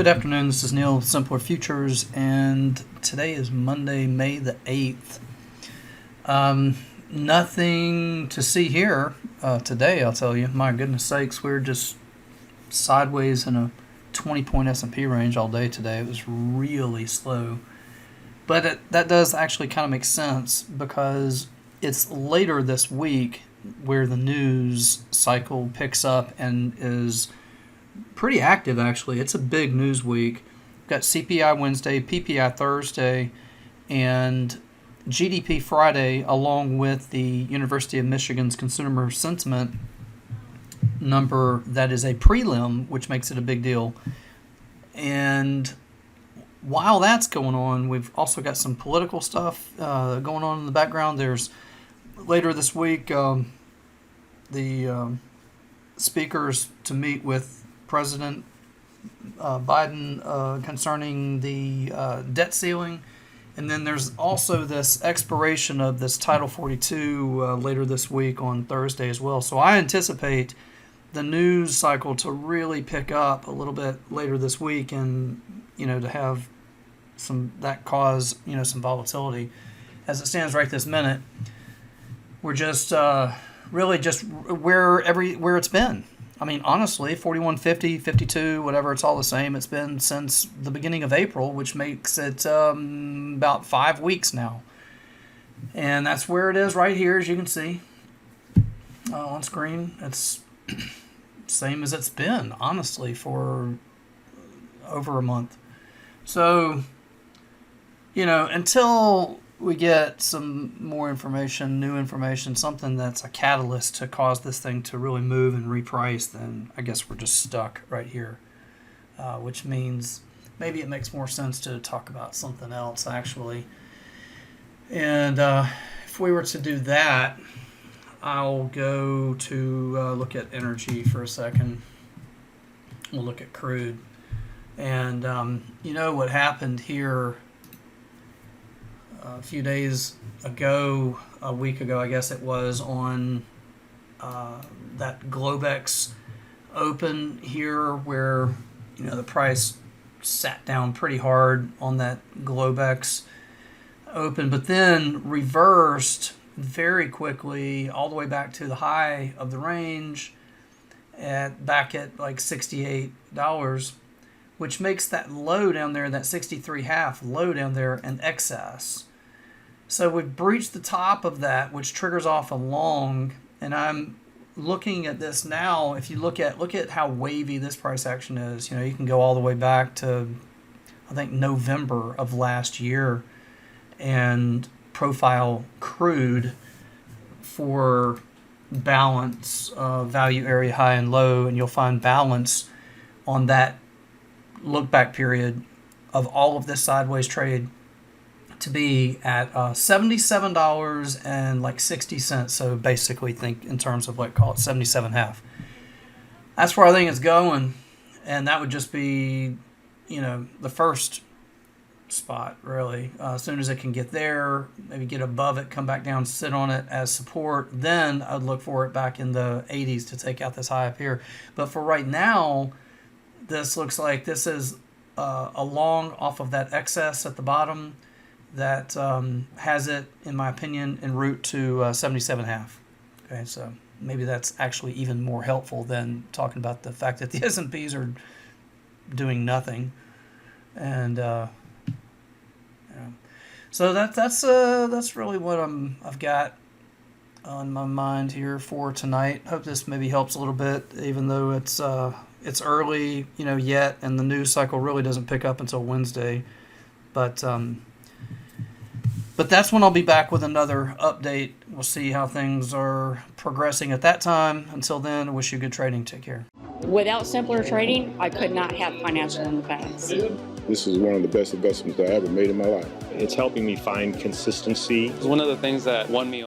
Good afternoon, this is Neil with Simpler Futures, and today is Monday, May the 8th. Nothing to see here today, I'll tell you. My goodness sakes, we're just sideways in a 20-point S&P range all day today. It was really slow. But that does actually kind of make sense because it's later this week where the news cycle picks up and is pretty active, actually. It's a big news week. We've got CPI Wednesday, PPI Thursday, and GDP Friday, along with the University of Michigan's consumer sentiment number that is a prelim, which makes it a big deal. And while that's going on, we've also got some political stuff going on in the background. There's later this week the speakers to meet with President Biden concerning the debt ceiling. And then there's also this expiration of this Title 42 later this week on Thursday as well. So I anticipate the news cycle to really pick up a little bit later this week and, to have that cause, some volatility. As it stands right this minute, we're just really just where it's been. I mean, honestly, 41.50, 52, whatever, it's all the same. It's been since the beginning of April, which makes it about 5 weeks now. And that's where it is right here, as you can see on screen. It's same as it's been, honestly, for over a month. So, until we get some more information, new information, something that's a catalyst to cause this thing to really move and reprice, then I guess we're just stuck right here, which means maybe it makes more sense to talk about something else, actually. And if we were to do that, I'll go to look at energy for a second. We'll look at crude. And what happened here a few days ago, a week ago, I guess it was, on that Globex open here where, the price sat down pretty hard on that Globex open, but then reversed very quickly all the way back to the high of the range back at like $68, which makes that low down there, that 63.5 low down there, an excess. So we've breached the top of that, which triggers off a long, and I'm looking at this now. If you look at how wavy this price action is, you can go all the way back to, I think, November of last year and profile crude for balance, value area high and low, and you'll find balance on that look back period of all of this sideways trade to be at $77.60. So basically think in terms of call it 77.5. That's where I think it's going, and that would just be the first spot, really. As soon as it can get there, maybe get above it, come back down, sit on it as support, then I'd look for it back in the 80s to take out this high up here. But for right now, this looks like this is a long off of that excess at the bottom that has it, in my opinion, en route to 77.5. Okay, so maybe that's actually even more helpful than talking about the fact that the S&Ps are doing nothing. And so that's really what I've got on my mind here for tonight. Hope this maybe helps a little bit, even though it's early, yet, and the news cycle really doesn't pick up until Wednesday. But that's when I'll be back with another update. We'll see how things are progressing at that time. Until then, I wish you good trading. Take care. Without simpler trading, I could not have financial independence. This is one of the best investments I ever made in my life. It's helping me find consistency. It's one of the things that won me